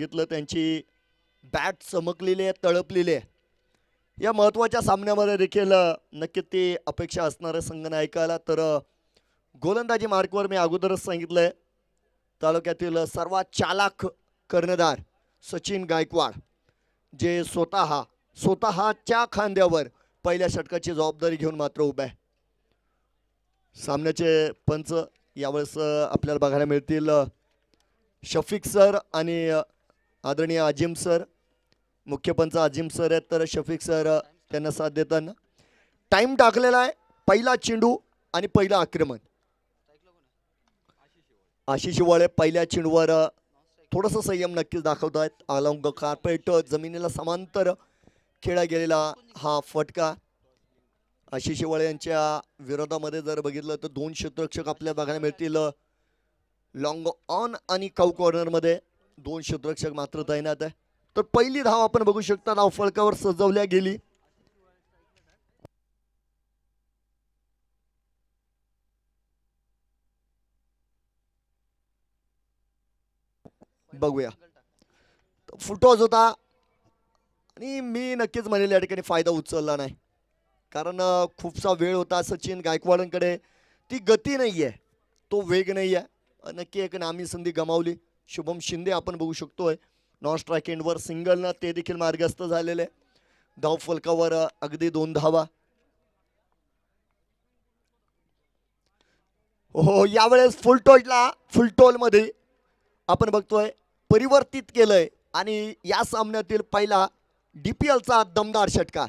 बघितलं त्यांची बॅट चमकलेली आहे, तळपलेली आहे. या महत्त्वाच्या सामन्यामध्ये देखील नक्की ती अपेक्षा असणाऱ्या संघनायकाला. तर गोलंदाजी मार्कवर मी अगोदरच सांगितलंय तालुक्यातील सर्वात चालाख कर्णधार सचिन गायकवाड, जे स्वतःच्या खांद्यावर पहिल्या षटकाची जबाबदारी घेऊन मात्र उभे आहे. सामन्याचे पंच यावेळेस आपल्याला बघायला मिळतील शफिक सर आणि आदरणीय अजिम सर. मुख्य पंच अजिम सर आहेत, तर शफिक सर त्यांना साथ देताना. टाइम टाकलेला आहे. पहिला चेंडू आणि पहिलं आक्रमण. आशिष वळे पहिल्या चेंडूवर थोडंसं संयम नक्कीच दाखवत आहेत. अलॉंग कार्पेट जमिनीला समांतर खेळला गेलेला हा फटका. आशिष वळे यांच्या विरोधामध्ये जर बघितलं तर 2 क्षेत्ररक्षक आपल्याला बघायला मिळतील. लॉंग ऑन आणि काऊ कॉर्नरमध्ये 2 क्षेत्ररक्षक मात्र तैनात आहे. तर पहिली धाव आपण बघू शकता धाव फलकावर सजवल्या गेली. बघूया. फुटॉस होता आणि मी नक्कीच म्हणेल या ठिकाणी फायदा उचलला नाही, कारण खूपसा वेळ होता. सचिन गायकवाडांकडे ती गती नाही आहे, तो वेग नाही आहे. नक्की एक नामी संधी गमावली. शुभम शिंदे आपण बघू शकतोय नॉन स्ट्राईक एंडवर सिंगलनं ते देखील मार्गस्थ झालेले. धाव फलकावर अगदी 2 धावा. हो, यावेळेस फुलटॉलमध्ये आपण बघतोय परिवर्तित केलंय आणि या सामन्यातील पहिला DPLचा दमदार षटकार.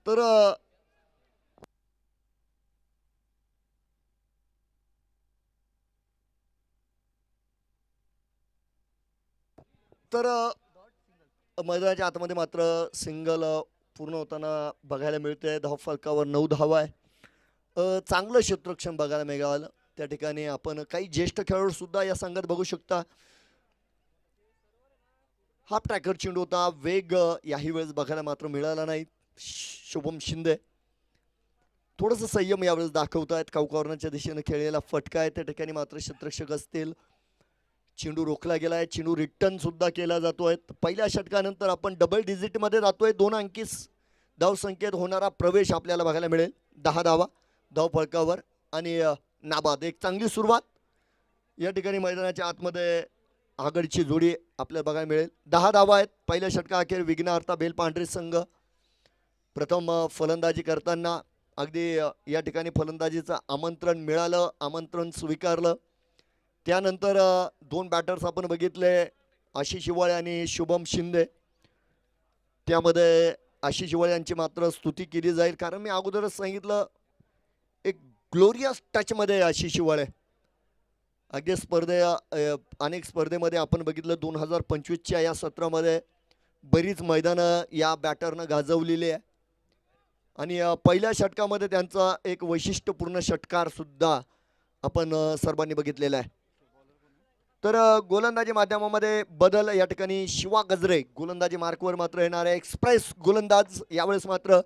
तर तर मैदानाच्या आतमध्ये मात्र सिंगल पूर्ण होताना बघायला मिळते. धाव फलकावर 9 धावा आहे. चांगलं क्षेत्ररक्षण बघायला मिळालं. त्या ठिकाणी आपण काही ज्येष्ठ खेळाडू सुद्धा या संघात बघू शकता. हाफ ट्रॅकर चेंडू होता. वेग याही वेळेस बघायला मात्र मिळाला नाही. शुभम शिंदे थोडंसं संयम यावेळेस दाखवत आहेत. काऊ कॉर्नरच्या दिशेने खेळलेला फटका आहे, त्या ठिकाणी मात्र क्षेत्ररक्षक असतील. चेंडू रोखला गेलाय. चेंडू रिटर्न सुद्धा केला जातोय. पहिल्या षटकानंतर आपण डबल डिजिटमध्ये जातोय. 2 अंकी धाव संख्येत होणारा प्रवेश आपल्याला बघायला मिळेल. 10 धावा धाव फलकावर आणि नाबाद. एक चांगली सुरुवात या ठिकाणी मैदानाच्या आतमध्ये आघाडीची जोडी आपल्याला बघायला मिळेल. 10 धावा आहेत. पहिल्या षटकाअखेर विघ्नहर्ता बेलपांढरे संघ प्रथम फलंदाजी करताना अगदी या ठिकाणी फलंदाजीचं आमंत्रण मिळालं, आमंत्रण स्वीकारलं. त्यानंतर 2 बॅटर्स आपण बघितले, आशिष हिवाळे आणि शुभम शिंदे. त्यामध्ये आशिष हिवाळे यांची मात्र स्तुती केली जाईल, कारण मी अगोदरच सांगितलं एक ग्लोरियस टचमध्ये आशिष हिवाळे. अगदी अनेक स्पर्धेमध्ये आपण बघितलं 2025च्या या सत्रामध्ये बरीच मैदानं या बॅटरनं गाजवलेली आहे आणि पहिल्या षटकामध्ये त्यांचा एक वैशिष्ट्यपूर्ण षटकार सुद्धा आपण सर्वांनी बघितलेला आहे. तर गोलंदाजी माध्यमामध्ये बदल या ठिकाणी शिवा गजरे गोलंदाजी मार्कवर मात्र येणार आहे. एक्सप्रेस गोलंदाज यावेळेस मात्र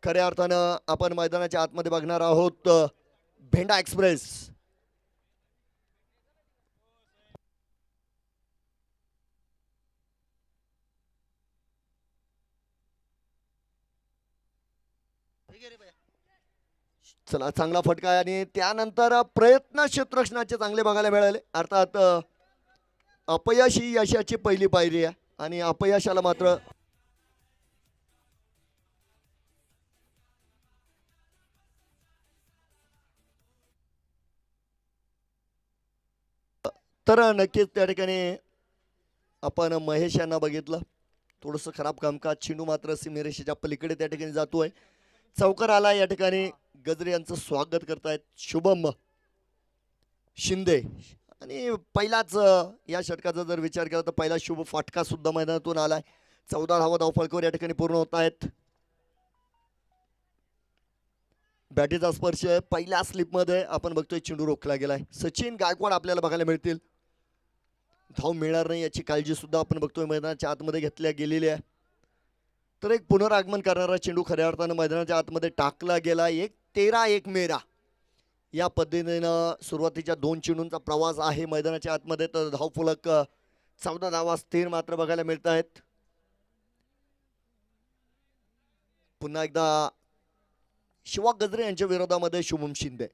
खऱ्या अर्थानं आपण मैदानाच्या आतमध्ये बघणार आहोत. भेंडा एक्सप्रेस चला, चांगला फटका आहे आणि त्यानंतर प्रयत्न क्षेत्ररक्षणाचे चांगले बघायला मिळाले. अर्थात अपयश ही यशाची पहिली पायरी आहे. आणि अपयशाला मात्र तर नक्कीच त्या ठिकाणी आपण महेश यांना बघितलं, थोडंसं खराब कामकाज. चेंडू मात्र सीमेरेषेच्या पलीकडे त्या ठिकाणी जातोय. चौकार आला या ठिकाणी. गजरे यांचं स्वागत करतायत शुभम शिंदे. आणि पहिलाच या षटकाचा जर विचार केला तर पहिला शुभ फाटका सुद्धा मैदानातून आलाय. 14 धावा धावफलकावर या ठिकाणी पूर्ण होत आहेत. बॅटीचा स्पर्श पहिल्या स्लिपमध्ये आपण बघतोय, चेंडू रोखला गेलाय. सचिन गायकवाड आपल्याला बघायला मिळतील. धाव मिळणार नाही याची काळजी सुद्धा आपण बघतोय मैदानाच्या आतमध्ये घेतल्या गेलेली आहे. तर एक पुनरागमन करणारा चेंडू खऱ्या अर्थानं मैदानाच्या आतमध्ये टाकला गेला. 13-1 मेरा या पद्धतीनं सुरुवातीच्या 2 चेंडूंचा प्रवास आहे मैदानाच्या आतमध्ये. तर धावफलक 14 धावा स्थिर मात्र बघायला मिळत आहेत. पुन्हा एकदा शिवा गजरे यांच्या विरोधामध्ये शुभम शिंदे.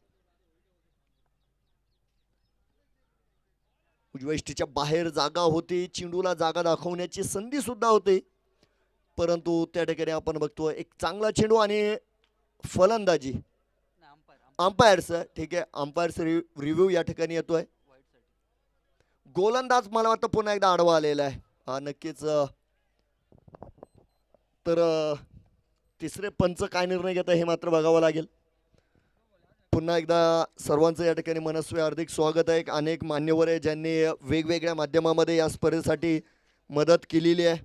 उजव्या इष्टीच्या बाहेर जागा होती, चेंडूला जागा दाखवण्याची संधी सुद्धा होती, परंतु त्या ठिकाणी आपण बघतोय एक चांगला चेंडू आणि फलंदाजी. अंपायर्स ठीक आहे, अंपायर्स रिव्ह्यू या ठिकाणी येतोय. गोलंदाज मला वाटतं पुन्हा एकदा आडवा आलेला आहे. हा नक्कीच. तर तिसरे पंच काय निर्णय घेतात हे मात्र बघावं लागेल. पुन्हा एकदा सर्वांचं या ठिकाणी मनस्वी हार्दिक स्वागत आहे. अनेक मान्यवर आहे ज्यांनी वेगवेगळ्या माध्यमामध्ये या स्पर्धेसाठी मदत केलेली आहे.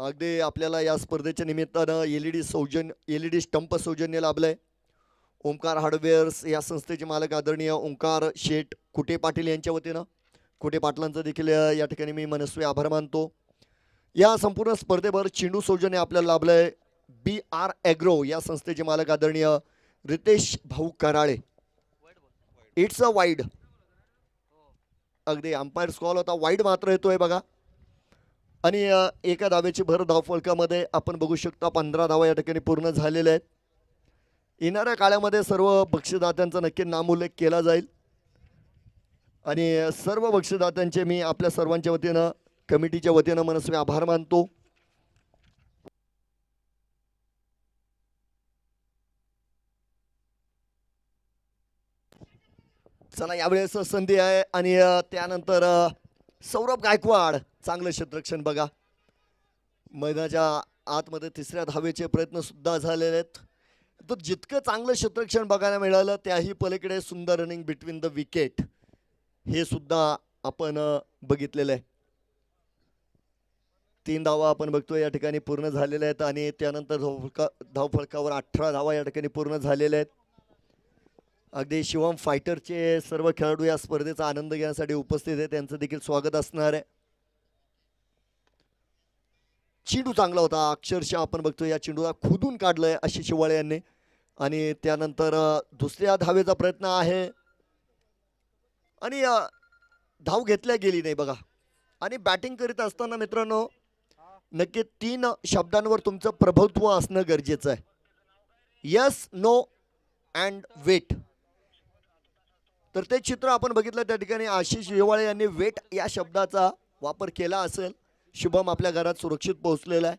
अगदी आपल्याला या स्पर्धेच्या निमित्तानं एलईडी स्टंप सौजन्य लाभलंय. ओंकार हार्डवेअर्स या संस्थेचे मालक आदरणीय ओंकार शेठ कुटे पाटील यांच्या वतीनं, कुटे पाटलांचं देखील या ठिकाणी मी मनस्वी आभार मानतो. या संपूर्ण स्पर्धेवर चेंडू सौजन्य आपल्याला लाभलंय BR ॲग्रो या संस्थेचे मालक आदरणीय रितेश भाऊ कराळे. It's a wide. अगदी अंपायर कॉल होता, वाईड मात्र येतोय बघा. आणि एका धावेची भर धावफलकामध्ये आपण बघू शकता 15 धावा या ठिकाणी पूर्ण झालेल्या आहेत. येणाऱ्या काळामध्ये सर्व बक्षीसदात्यांचा नक्की नामोल्लेख केला जाईल आणि सर्व बक्षीसदात्यांचे मी आपल्या सर्वांच्या वतीनं, कमिटीच्या वतीनं मनस्वी आभार मानतो. चला यावेळेस संधी आहे आणि त्यानंतर सौरभ गायकवाड. चांगलं क्षेत्ररक्षण बघा. मैदानाच्या आतमध्ये तिसऱ्या धावेचे प्रयत्न सुद्धा झालेले आहेत. तर जितकं चांगलं क्षेत्ररक्षण बघायला मिळालं त्याही पलीकडे सुंदर रनिंग बिटवीन द विकेट हे सुद्धा आपण बघितलेलं आहे. 3 धावा आपण बघतोय या ठिकाणी पूर्ण झालेल्या आहेत आणि त्यानंतर धावफलकावर 18 धावा या ठिकाणी पूर्ण झालेल्या आहेत. अगदी शिवम फायटरचे सर्व खेळाडू या स्पर्धेचा आनंद घेण्यासाठी उपस्थित आहे, त्यांचं देखील स्वागत असणार आहे. चेंडू चांगला होता, अक्षरशः आपण बघतोय या चेंडूला खुदून काढलंय आशिष शिवाळे यांनी. आणि त्यानंतर दुसऱ्या धावेचा प्रयत्न आहे आणि धाव घेतल्या गेली नाही बघा. आणि बॅटिंग करीत असताना मित्रांनो नक्की 3 शब्दांवर तुमचं प्रभुत्व असणं गरजेचं आहे. Yes, no and wait. तर ते चित्र आपण बघितलं त्या ठिकाणी आशिष शिवाळे यांनी वेट या शब्दाचा वापर केला असेल. शुभम आपल्या घरात सुरक्षित पोहोचलेला आहे.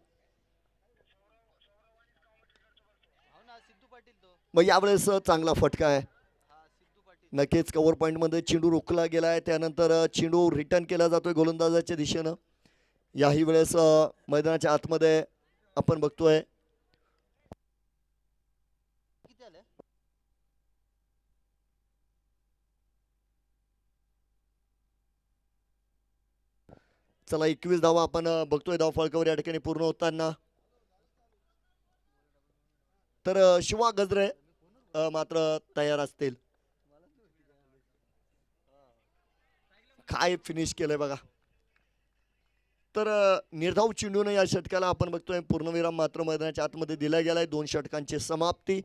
मग यावेळेस चांगला फटका आहे. नक्कीच कव्हर पॉईंटमध्ये चेंडू रोखला गेला आहे. त्यानंतर चेंडू रिटर्न केला जातोय गोलंदाजाच्या दिशेनं. याही वेळेस मैदानाच्या आतमध्ये आपण बघतोय चला 21 धावा आपण बघतोय धावफलकावर या ठिकाणी पूर्ण होताना. तर शिवा गजरे मात्र तयार असतील. काय फिनिश केलंय बघा. तर निर्धाव चेंडूने या षटकाला आपण बघतोय पूर्णविराम मात्र मैदानाच्या आतमध्ये दिला गेलाय. 2 षटकांची समाप्ती.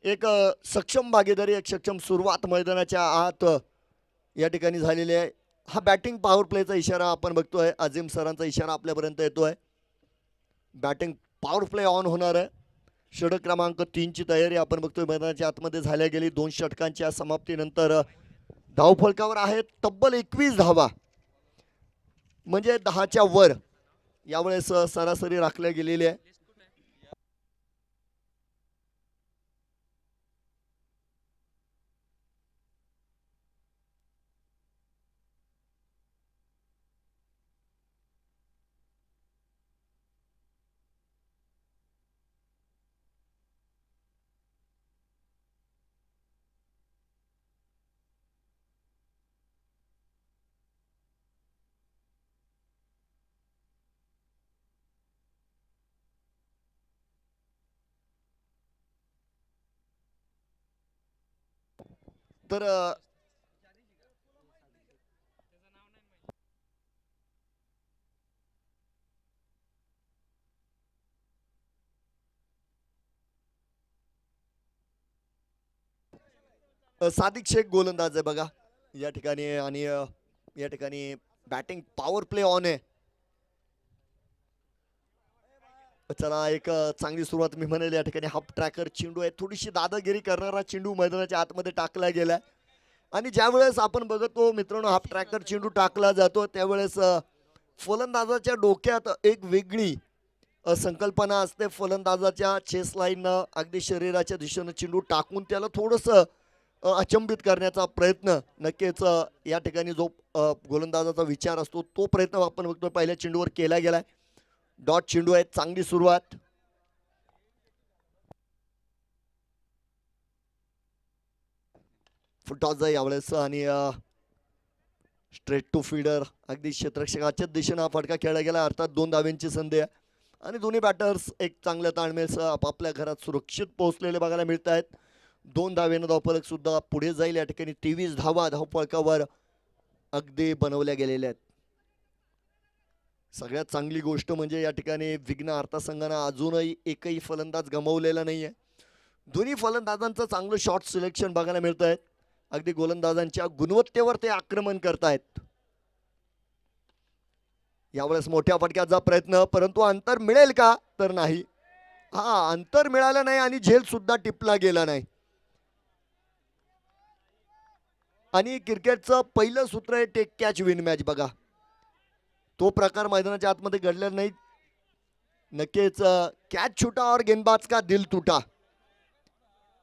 एक सक्षम भागीदारी, एक सक्षम सुरुवात मैदानाच्या आत या ठिकाणी झालेली आहे. हा बॅटिंग पॉवर प्लेचा इशारा आपण बघतोय. अजिम सरांचा इशारा आपल्यापर्यंत येतोय. बॅटिंग पॉवर प्ले ऑन होणार आहे. षटक क्रमांक 3 ची तयारी आपण बघतोय मैदानाच्या आतमध्ये झाल्या गेली. 2 षटकांच्या समाप्तीनंतर धावफलकावर आहेत तब्बल 21 धावा, म्हणजे 10च्या वर यावेळेस सरासरी राखल्या गेलेली आहे. तर सादिक शेख गोलंदाज आहे बघा या ठिकाणी, आणि या ठिकाणी बॅटिंग पॉवर प्ले ऑन आहे. चला, एक चांगली सुरुवात मी म्हणेल या ठिकाणी. हाफ ट्रॅकर चेंडू आहे, थोडीशी दादागिरी करणारा चेंडू मैदानाच्या आतमध्ये टाकला गेलाय. आणि ज्यावेळेस आपण बघतो मित्रांनो हाफ ट्रॅकर चेंडू टाकला जातो त्यावेळेस फलंदाजाच्या डोक्यात एक वेगळी संकल्पना असते. फलंदाजाच्या चेस लाईननं अगदी शरीराच्या दिशेनं चेंडू टाकून त्याला थोडंसं अचंबित करण्याचा प्रयत्न नक्कीच या ठिकाणी जो गोलंदाजाचा विचार असतो तो प्रयत्न आपण बघतोय पहिल्या चेंडूवर केला गेलाय. डॉट चेंडू आहे, चांगली सुरुवात. फुटॉस आहे यावेळेस, आणि स्ट्रेट टू फीडर अगदी क्षेत्ररक्षकाच्या दिशेनं हा फटका खेळला गेला. अर्थात 2 धाव्यांची संधी आहे आणि दोन्ही बॅटर्स एक चांगल्या ताळमेळसह आपापल्या घरात सुरक्षित पोहोचलेले बघायला मिळत आहेत. 2 धावेनं धावफलक सुद्धा पुढे जाईल. या ठिकाणी 23 धावा धावफलकावर अगदी बनवल्या गेलेल्या आहेत. सगळ्यात चांगली गोष्ट म्हणजे या ठिकाणी विघ्न अर्थसंघानं अजूनही एकही फलंदाज गमावलेला नाहीये. दोन्ही फलंदाजांचं चांगलं शॉट सिलेक्शन बघायला मिळत आहे. अगदी गोलंदाजांच्या गुणवत्तेवर ते आक्रमण करतायत. यावेळेस मोठ्या फटक्याचा प्रयत्न, परंतु अंतर मिळेल का तर नाही. हा, अंतर मिळालं नाही आणि झेल सुद्धा टिपला गेला नाही. आणि क्रिकेटचं पहिलं सूत्र आहे टेक कॅच विन मॅच. बघा तो प्रकार मैदानाच्या आतमध्ये घडलेला नाही. नक्कीच कॅच छुटा और गेंदबाज का दिल तुटा,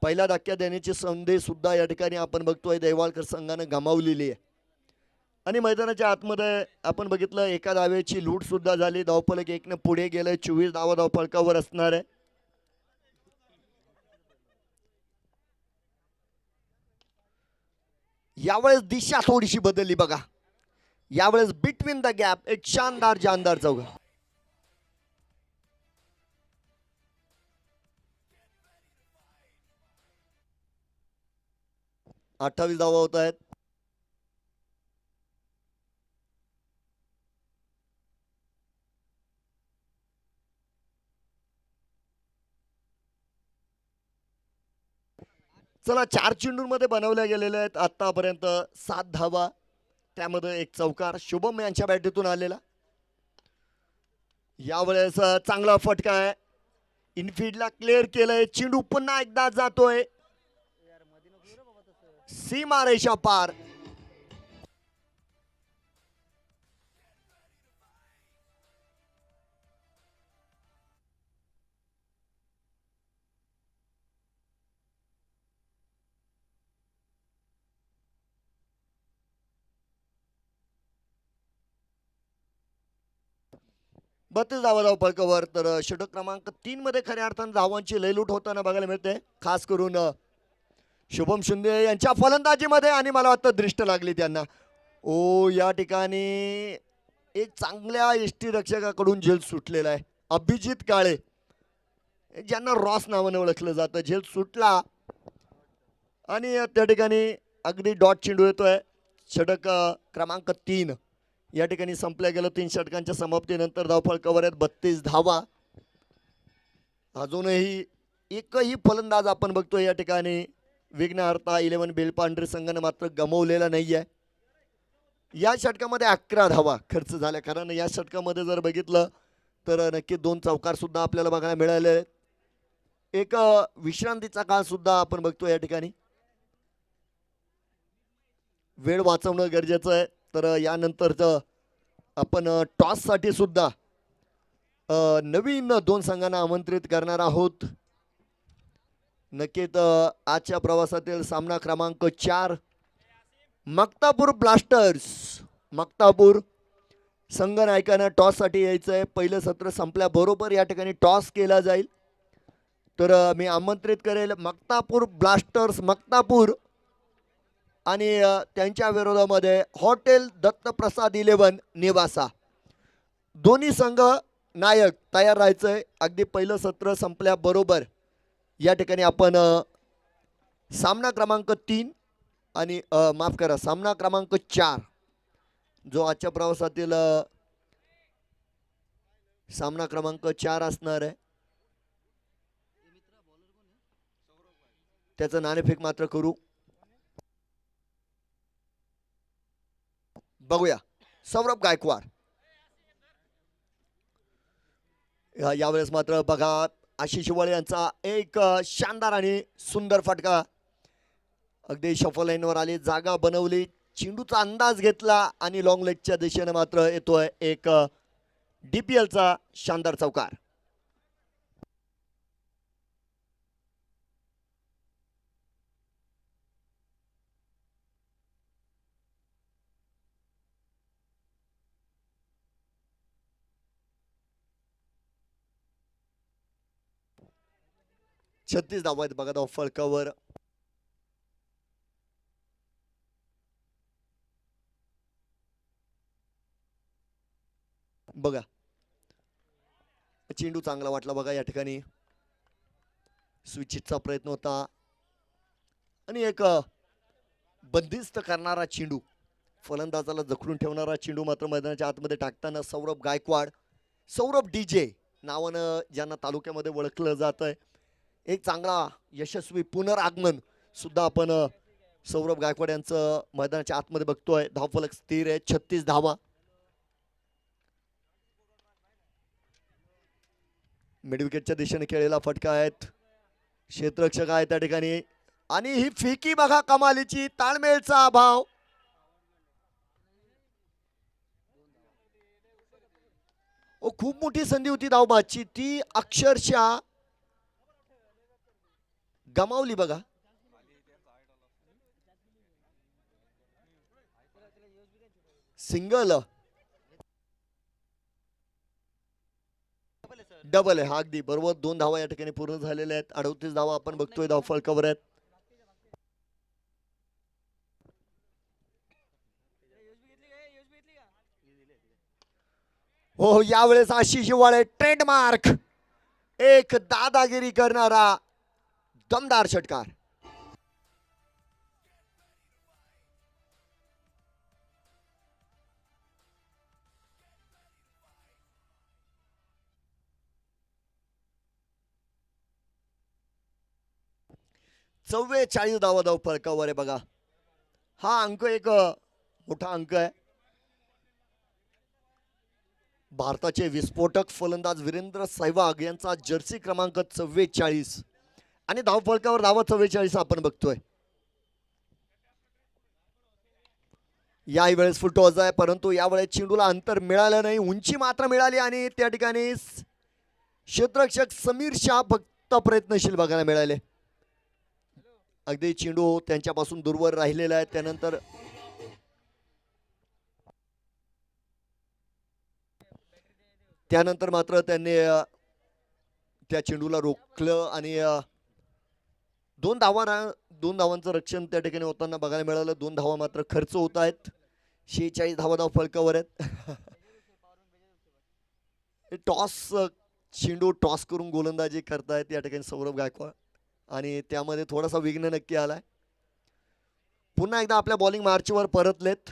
पहिला धक्का देण्याची संधी सुद्धा या ठिकाणी आपण बघतोय देवाळकर संघानं गमावलेली आहे. आणि मैदानाच्या आतमध्ये आपण बघितलं एका धावेची लूट सुद्धा झाली. धावफलक 1 पुढे गेलंय. 24 धावा धावफलकावर असणार आहे. यावेळेस दिशा थोडीशी बदलली बघा. यावेळेस बिटवीन द गॅप एक शानदार जानदार चौका. 28 धावा होत आहेत. चला, 4 चेंडूंमध्ये बनवल्या गेलेल्या आहेत आतापर्यंत 7 धावा, त्यामध्ये एक चौकार शुभम यांच्या बॅटीतून आलेला. यावेळेस चांगला फटका आहे, इनफील्डला क्लिअर केलंय. चेंडू पुन्हा एकदा जातोय सीमा रेषा पार. बत्तीस धावा धावफलकावर. तर षटक क्रमांक 3 मध्ये खऱ्या अर्थानं धावांची लयलूट होताना बघायला मिळते, खास करून शुभम शिंदे यांच्या फलंदाजीमध्ये. आणि मला वाटतं दृष्ट लागली त्यांना. ओ, या ठिकाणी एक चांगल्या यष्टीरक्षकाकडून झेल सुटलेला आहे. अभिजित काळे, ज्यांना रॉस नावाने ओळखलं जातं, झेल सुटला आणि त्या ठिकाणी अगदी डॉट चेंडू येतोय. षटक क्रमांक 3 या ठिकाणी संपल्या गेलं. 3 षटकांच्या समाप्तीनंतर धावफलकावर आहेत 32 धावा. अजूनही एकही फलंदाज आपण बघतोय या ठिकाणी विघ्नहर्ता 11 बेलपांढरे संघाने मात्र गमावलेला नाहीये. या षटकामध्ये 11 धावा खर्च झाल्या, कारण या षटकामध्ये जर बघितलं तर नक्की 2 चौकार सुद्धा आपल्याला बघायला मिळाले. एक विश्रांतीचा काळ सुद्धा आपण बघतो या ठिकाणी. वेळ वाचवणं गरजेचं आहे. तर यानंतरचं आपण टॉससाठी सुद्धा नवीन दोन संघांना आमंत्रित करणार आहोत. नक्कीच आजच्या प्रवासातील सामना क्रमांक 4 मक्तापूर ब्लास्टर्स. मक्तापूर संघ नायकांना टॉससाठी यायचं आहे. पहिलं सत्र संपल्याबरोबर या ठिकाणी टॉस केला जाईल. तर मी आमंत्रित करेल मक्तापूर ब्लास्टर्स मक्तापूर आणि त्यांच्या विरोधामध्ये हॉटेल दत्तप्रसाद 11 निवासा. दोन्ही संघ नायक तयार राहायचंय. अगदी पहिलं सत्र संपल्याबरोबर या ठिकाणी आपण सामना क्रमांक 3 आणि माफ करा सामना क्रमांक 4 जो आजच्या प्रवासातील सामना क्रमांक 4 असणार आहे त्याचं नाणेफेक मात्र करू. बघूया सौरभ गायकवाड. यावेळेस मात्र बघा आशिष वळे यांचा एक शानदार आणि सुंदर फटका. अगदी शफल लाईनवर आली, जागा बनवली, चेंडूचा अंदाज घेतला आणि लॉंग लेगच्या दिशेने मात्र येतोय एक DPLचा शानदार चौकार. छत्तीस धावा आहेत बघा धाव फलकावर. बघा चेंडू चांगला वाटला बघा या ठिकाणी स्विचिटचा प्रयत्न होता आणि एक बंदिस्त करणारा चेंडू फलंदाजाला जखडून ठेवणारा चेंडू मात्र मैदानाच्या आतमध्ये टाकताना सौरभ गायकवाड सौरभ DJ नावानं ज्यांना तालुक्यामध्ये ओळखलं जात आहे एक चांगला यशस्वी पुनरागमन सुद्धा आपण सौरभ गायकवाड यांचं मैदानाच्या आतमध्ये बघतोय. धावफलक स्थिर आहे 36 धावा. मिडविकेटच्या दिशेने खेळलेला फटका आहेत क्षेत्ररक्षक आहे त्या ठिकाणी आणि ही फिकी बघा कमालीची ताळमेळचा अभाव. खूप मोठी संधी होती धावबादची ती अक्षरशः गमावली बघा. सिंगल डबल आहे हा अगदी बरोबर. 2 धावा या ठिकाणी पूर्ण झालेल्या आहेत. 38 धावा आपण बघतोय धाव फलकावर आहेत. हो यावेळेस आशिष वाळे ट्रेडमार्क एक दादागिरी करणारा दमदार षटकार. चव्वेचाळीस धावा धाव फलकावर आहे बघा. हा अंक एक मोठा अंक आहे. भारताचे विस्फोटक फलंदाज वीरेंद्र सहवाग यांचा जर्सी क्रमांक 44 आणि धाव फलकावर धावा 44 आपण बघतोय. याही वेळेस फुलटॉस आहे परंतु यावेळेस चेंडूला अंतर मिळालं नाही. उंची मात्र मिळाली आणि त्या ठिकाणी क्षेत्ररक्षक समीर शाह फक्त प्रयत्नशील बघायला मिळाले. अगदी चेंडू त्यांच्यापासून दूरवर राहिलेला आहे. त्यानंतर मात्र त्यांनी त्या चेंडूला रोखलं आणि 2 धावांचं रक्षण त्या ठिकाणी होताना बघायला मिळालं. 2 धावा मात्र खर्च होत आहेत. 46 धावा धाव फलकावर आहेत. टॉस चेंडू टॉस करून गोलंदाजी करतायत या ठिकाणी सौरभ गायकवाड आणि त्यामध्ये थोडासा विघ्न नक्की आलाय. पुन्हा एकदा आपल्या बॉलिंग मार्चवर परतलेत.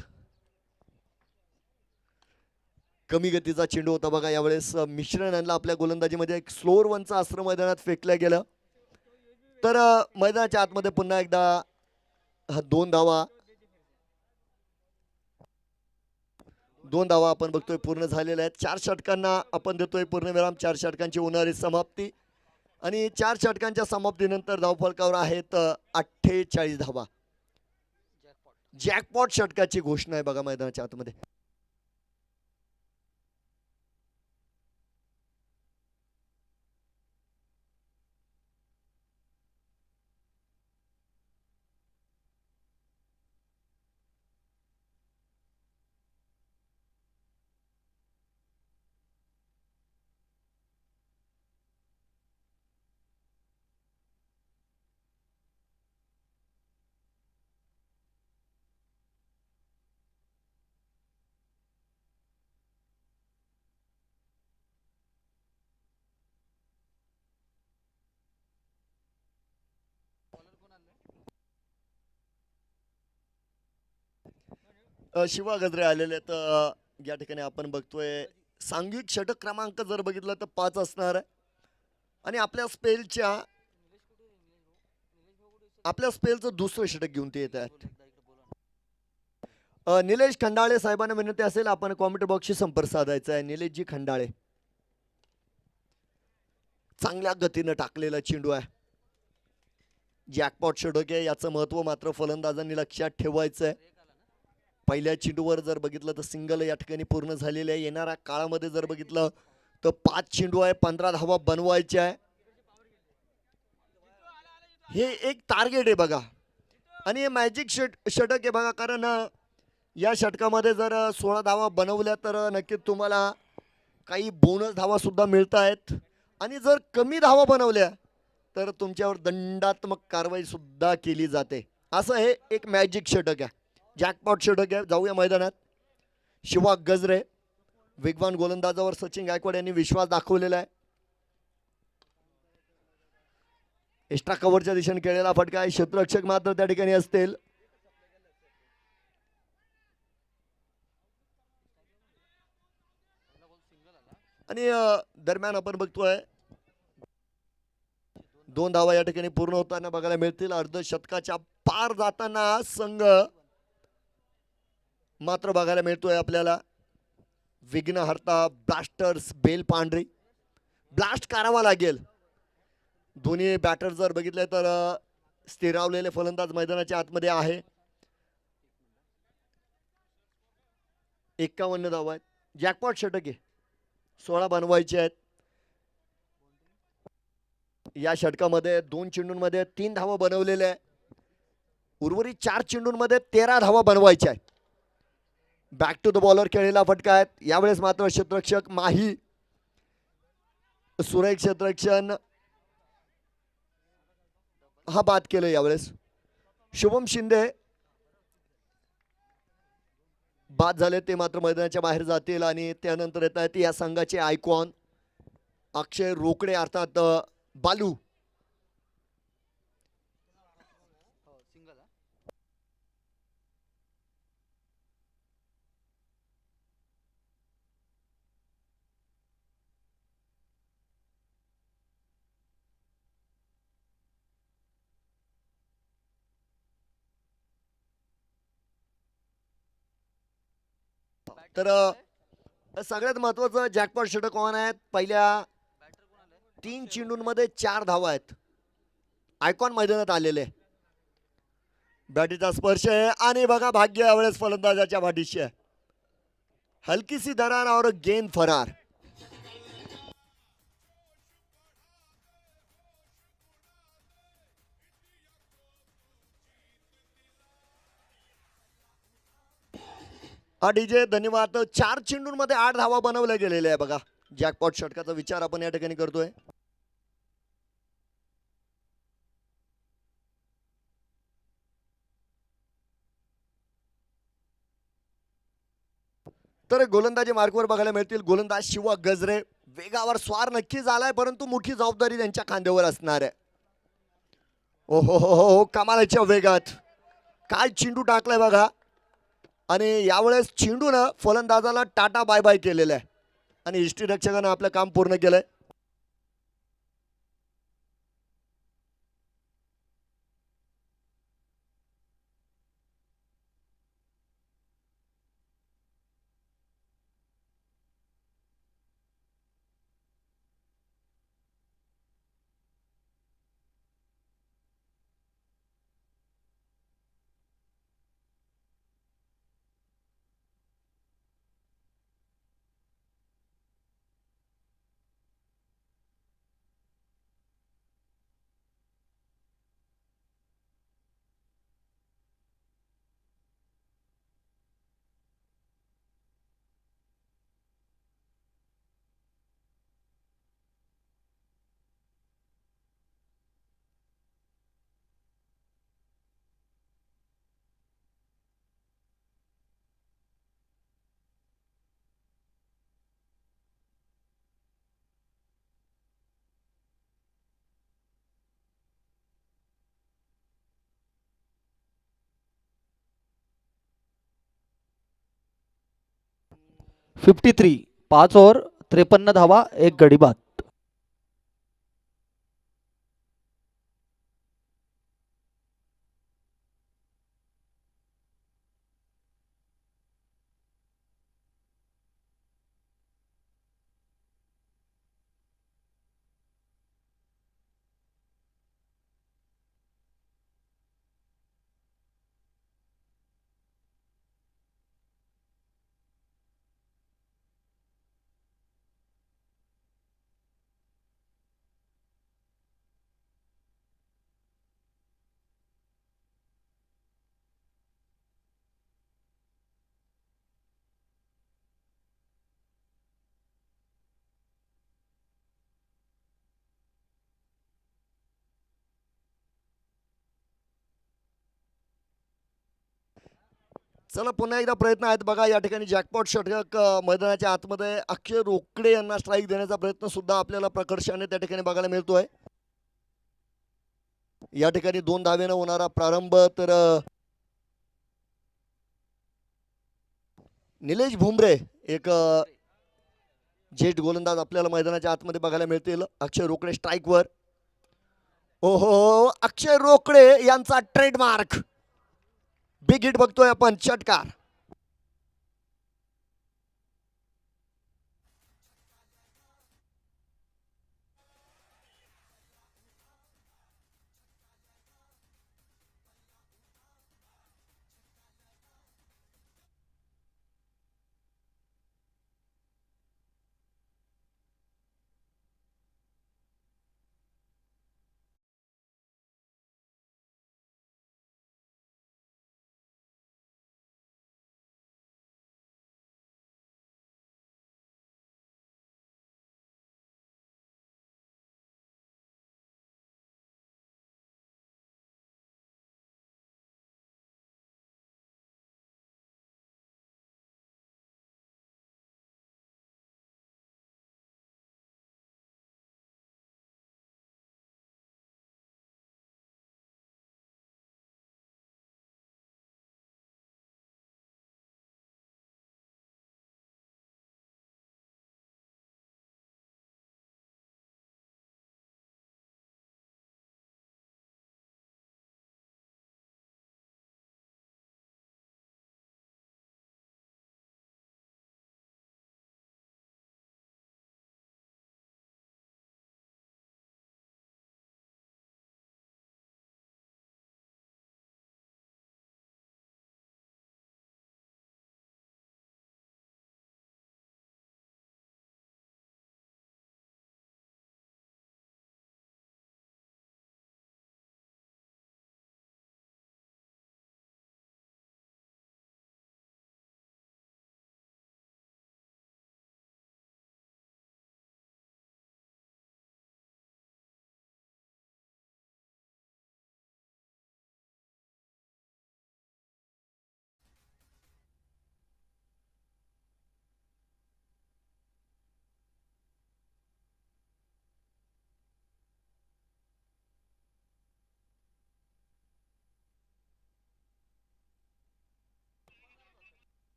कमी गतीचा चेंडू होता बघा. यावेळेस मिश्रण यांना आपल्या गोलंदाजीमध्ये एक स्लोअर वनचा अस्त्र मैदानात फेकलं गेलं. तर मैदानाच्या आतमध्ये पुन्हा एकदा 2 धावा आपण बघतोय पूर्ण झालेल्या आहेत. 4 षटकांना आपण देतोय पूर्णविराम. 4 षटकांची होणारी समाप्ती आणि 4 षटकांच्या समाप्तीनंतर धावफलकावर आहेत 48 धावा. जॅकपॉट षटकाची घोषणा आहे बघा मैदानाच्या आतमध्ये. शिवा गजरे आलेले आहेत. या ठिकाणी आपण बघतोय सांघिक षटक क्रमांक जर बघितलं तर 5 असणार आहे. आणि आपल्या स्पेलचं दुसरं षटक घेऊन ते येत आहेत. निलेश खंडाळे साहेबांना विनंती असेल आपण कॉमेंट बॉक्सशी संपर्क साधायचा आहे. निलेशजी खंडाळे, चांगल्या गतीनं टाकलेला चेंडू आहे. जॅकपॉट षटक आहे, याचं महत्व मात्र फलंदाजांनी लक्षात ठेवायचं आहे. पहिल्या चेंडूवर जर बघितलं तर सिंगल या ठिकाणी पूर्ण झालेले आहे. येणाऱ्या काळामध्ये जर बघितलं तर 5 चेंडू आहे, 15 धावा बनवायच्या आहे. हे एक टार्गेट आहे बघा. आणि हे मॅजिक षटक आहे बघा, कारण या षटकामध्ये जर 16 धावा बनवल्या तर नक्कीच तुम्हाला काही बोनस धावा सुद्धा मिळत आहेत. आणि जर कमी धावा बनवल्या तर तुमच्यावर दंडात्मक कारवाई सुद्धा केली जाते. असं हे एक मॅजिक षटक आहे, जॅकपॉट षटक आहे. जाऊया मैदानात. शिवा गजरे, वेगवान गोलंदाजावर सचिन गायकवाड यांनी विश्वास दाखवलेला आहे. एक्स्ट्रा कव्हरच्या दिशेने केलेला फटका आहे. क्षेत्ररक्षक मात्र त्या ठिकाणी असतील. आणि दरम्यान आपण बघतोय 2 धावा या ठिकाणी पूर्ण होताना बघायला मिळतील. अर्धशतकाच्या पार जाताना संघ मात्र बघायला मिळतोय आपल्याला. विघ्नहर्ता ब्लास्टर्स बेल पांढरी, ब्लास्ट करावा लागेल. दोन्ही बॅटर जर बघितले तर स्थिरावलेले फलंदाज मैदानाच्या आतमध्ये आहे. 51 धावा आहेत. जॅकपॉट षटक आहे, 16 बनवायचे आहेत. या षटकामध्ये 2 चेंडूंमध्ये 3 धावा बनवलेल्या आहे. उर्वरित 4 चेंडूंमध्ये 13 धावा बनवायच्या आहेत. बॅक टू द बॉलर खेळलेला फटका आहेत. यावेळेस मात्र क्षेत्ररक्षक माही सुरेख क्षेत्ररक्षण हा बाद केलं. यावेळेस शुभम शिंदे बाद झाले, ते मात्र मैदानाच्या बाहेर जातील. आणि त्यानंतर येत आहेत या संघाचे आयकॉन अक्षय रोकडे अर्थात बालू. तर सगळ्यात महत्वाचं जॅकपॉट षटक ऑन आहेत. पहिल्या 3 चेंडूंमध्ये 4 धावा आहेत. आयकॉन मैदानात आलेले. बॅटीचा स्पर्श आहे आणि बघा भाग्य यावेळेस फलंदाजाच्या पाठीशी आहे. हलकीसी दरार और गेंद फरार. हा डीजे धन्यवाद. 4 चेंडूंमध्ये 8 धावा बनवल्या गेलेल्या आहे बघा. जॅकपॉट षटकाचा विचार आपण या ठिकाणी करतोय. तर गोलंदाजी मार्कवर बघायला मिळतील. गोलंदाज शिवा गजरे वेगावर स्वार नक्की झालाय, परंतु मोठी जबाबदारी त्यांच्या खांद्यावर असणार आहे. ओहो हो हो, कमालाच्या वेगात काय चेंडू टाकलाय बघा. आणि यावेळेस चेंडूनं फलंदाजाला टाटा बाय बाय केलेलं आहे आणि यष्टीरक्षकानं आपलं काम पूर्ण केलंय. 53. 5 ओव्हर 53 धावा, 1 गडी बाद. चला पुन्हा एकदा प्रयत्न आहेत बघा. या ठिकाणी जॅकपॉट षटक मैदानाच्या आतमध्ये अक्षय रोकडे यांना स्ट्राईक देण्याचा प्रयत्न सुद्धा आपल्याला प्रकर्षाने त्या ठिकाणी बघायला मिळतोय. या ठिकाणी 2 धावेनं होणारा प्रारंभ. तर निलेश भुमरे एक जेट गोलंदाज आपल्याला मैदानाच्या आतमध्ये बघायला मिळतील. अक्षय रोकडे स्ट्राईकवर. ओहो, अक्षय रोकडे यांचा ट्रेडमार्क बिग हिट बघतोय आपण. षटकार.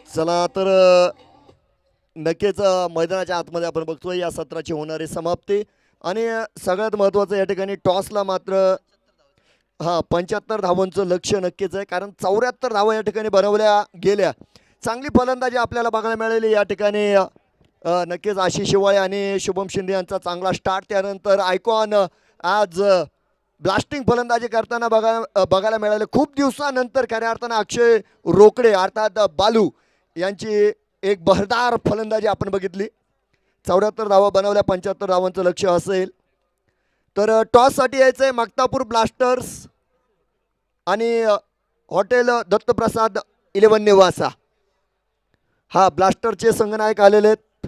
चला तर नक्कीच मैदानाच्या आतमध्ये आपण बघतोय या सत्राची होणारी समाप्ती. आणि सगळ्यात महत्त्वाचं या ठिकाणी टॉसला मात्र 75 धावांचं लक्ष नक्कीच आहे. कारण 74 धावा या ठिकाणी बनवल्या गेल्या. चांगली फलंदाजी आपल्याला बघायला मिळाली या ठिकाणी. नक्कीच आशिष शिवाळे आणि शुभम शिंदे यांचा चांगला स्टार्ट. त्यानंतर आयकॉन आज ब्लास्टिंग फलंदाजी करताना बघायला मिळाले. खूप दिवसानंतर खऱ्या अर्थानं अक्षय रोकडे अर्थात बालू यांची एक बहरदार फलंदाजी आपण बघितली. 74 धावा बनवल्या, 75 धावांचं लक्ष्य असेल. तर टॉससाठी यायचंय मक्तापूर ब्लास्टर्स आणि हॉटेल दत्तप्रसाद 11 निवासा. हा ब्लास्टरचे संघनायक आलेले आहेत.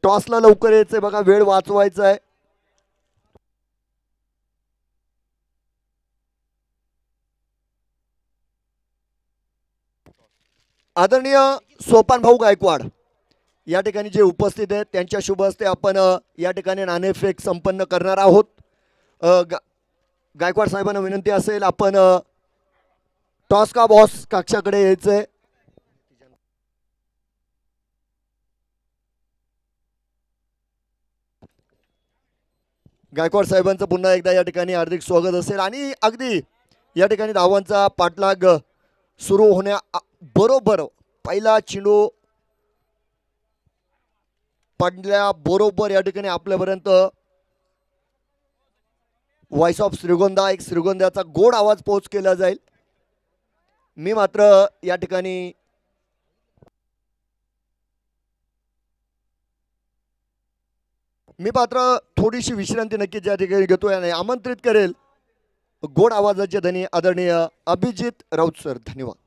टॉसला लवकर यायचंय बघा, वेळ वाचवायचा आहे. आदरणीय सोपान भाऊ गायकवाड या ठिकाणी जे उपस्थित आहेत त्यांच्या शुभ हस्ते आपण या ठिकाणी नाणेफेक संपन्न करणार आहोत. गायकवाड साहेबांना विनंती असेल आपण टॉस का बॉस कक्षाकडे यायचंय. गायकवाड साहेबांचं पुन्हा एकदा या ठिकाणी हार्दिक स्वागत असेल. आणि अगदी या ठिकाणी धावांचा पाठलाग सुरू होण्या बरोबर पहिला चेंडू पडल्या बरोबर या ठिकाणी आपल्यापर्यंत व्हॉइस ऑफ श्रीगोंदा, एक श्रीगोंद्याचा गोड आवाज पोहोच केला जाईल. मी मात्र या ठिकाणी थोडीशी विश्रांती नक्कीच या ठिकाणी घेतोय आणि आमंत्रित करेल गोड आवाजाचे धनी आदरणीय अभिजित राऊत सर. धन्यवाद.